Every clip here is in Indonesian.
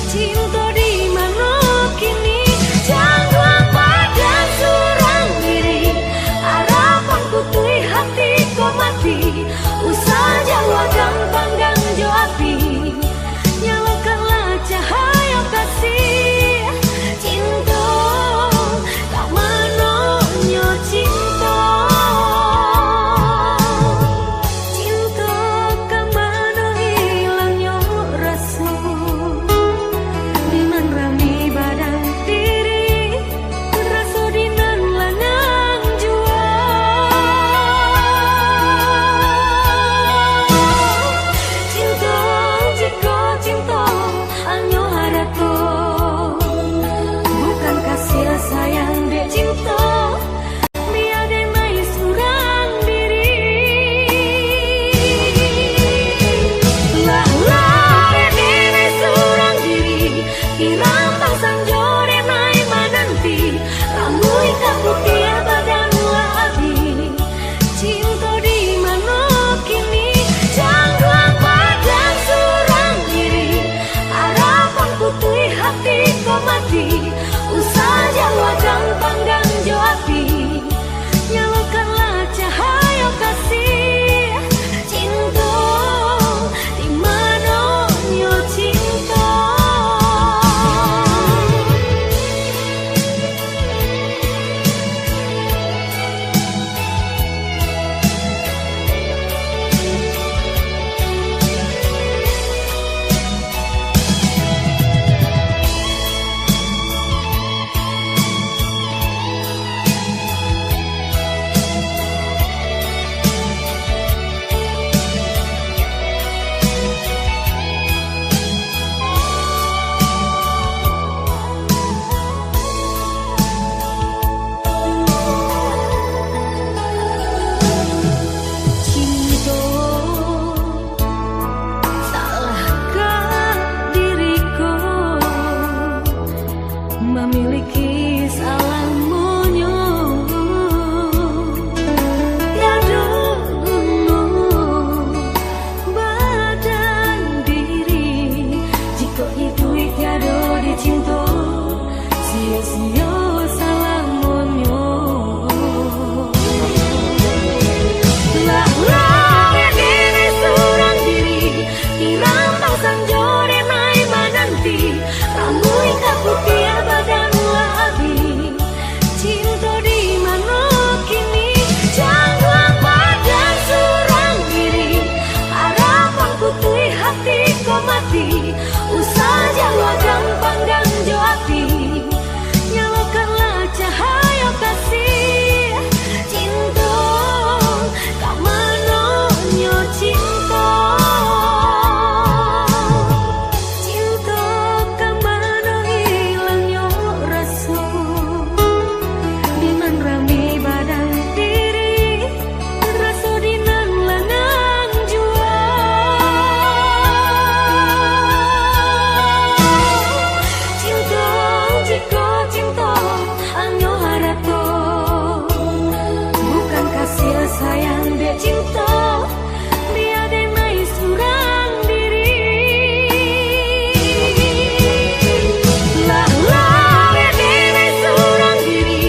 Cinta di mana kini, jangkauan pada surang diri. Harapanku tui hati kau mati, usah Jawa gampang gang jo api. Nyalakanlah cahaya kasih, cinta tak manonyo cinta. Cinta kang mano hilangnya rasa, dinan rami badan diri, rasa dinan lanang jua. Cinta jika cinta hanya harato, bukan kasih sayang dek cinta. Biade mai surang diri. Lah diri surang diri, irang pasang jore mai mananti, ramui kaputi abadan labi. Cinta di mana kini, jangkauan pada surang diri. Harapanku tui hati kau mati, usah Jawa gampang gang jo api. Nyalakanlah cahaya kasih, cinta di mana nyo cinta. Cinta, salahkah diriku memiliki salah monyo? Tiada guna badan diri, jika itu tiada dicinta, sia-sia salah monyo. Lah diri surang diri, irang pasang jore mai mananti, ramui kaputi abadan labi. Cinta di mana kini, jangkauan pada surang diri. Harapanku tui hati kau mati, usah Jawa gampang gang jo api. Nyalakanlah cahaya kasih, cinta kang manonyo cinta. Cinta kang mano hilangnya rasa, dinan rami badan diri, rasa dinan lanang jua. Cinta jika cinta hanya harato, bukan kasih sayang dek cinta. Biade mai surang diri. Lah diri surang diri,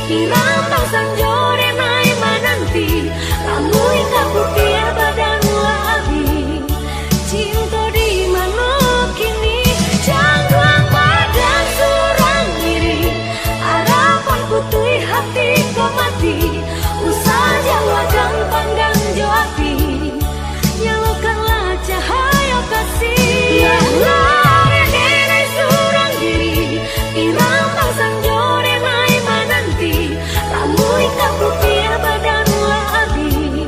irang pasang jore mai mananti, ramui kaputi abadan labi. Cinta di mana kini, jangkauan pada surang diri. Harapanku tui hati kau mati, usah Jawa gampang gang jo api. Nyalakanlah cahaya kasih. Lah diri surang diri, irang pasang jore mai mananti, ramui kaputi abadan labi.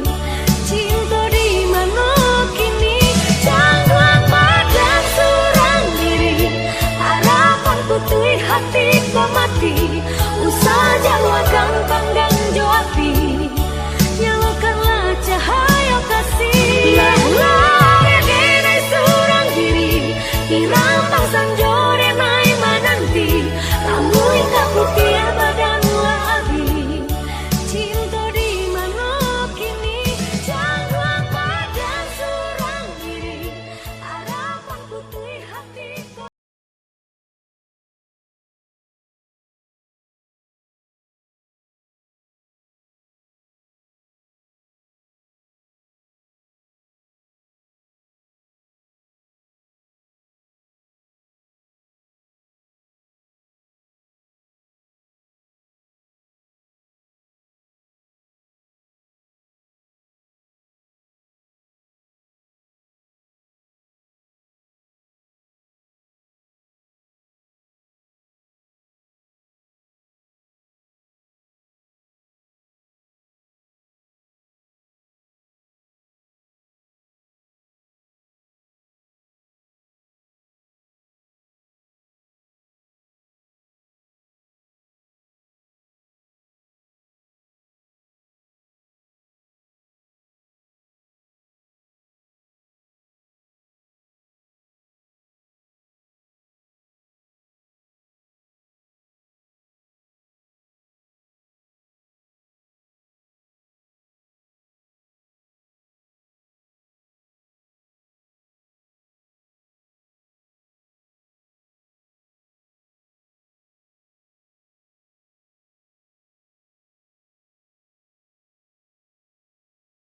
Cinta di mana kini, jangkauan pada surang diri. Harapanku tui hati kau mati,